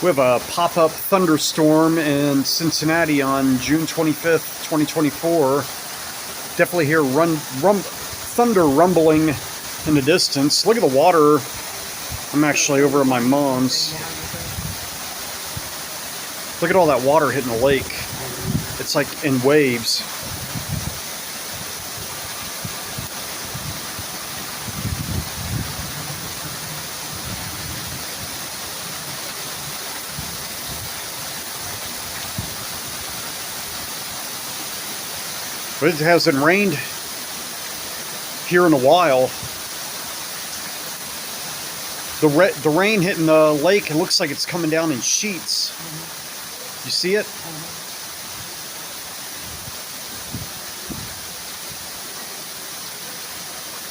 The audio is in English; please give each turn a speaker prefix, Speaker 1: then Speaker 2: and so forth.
Speaker 1: We have a pop-up thunderstorm in Cincinnati on June 25th, 2024. Definitely hear thunder rumbling in the distance. Look at the water. I'm actually over at my mom's. Look at all that water hitting the lake. It's like in waves. But it hasn't rained here in a while. The rain hitting the lake, it looks like it's coming down in sheets. You see it?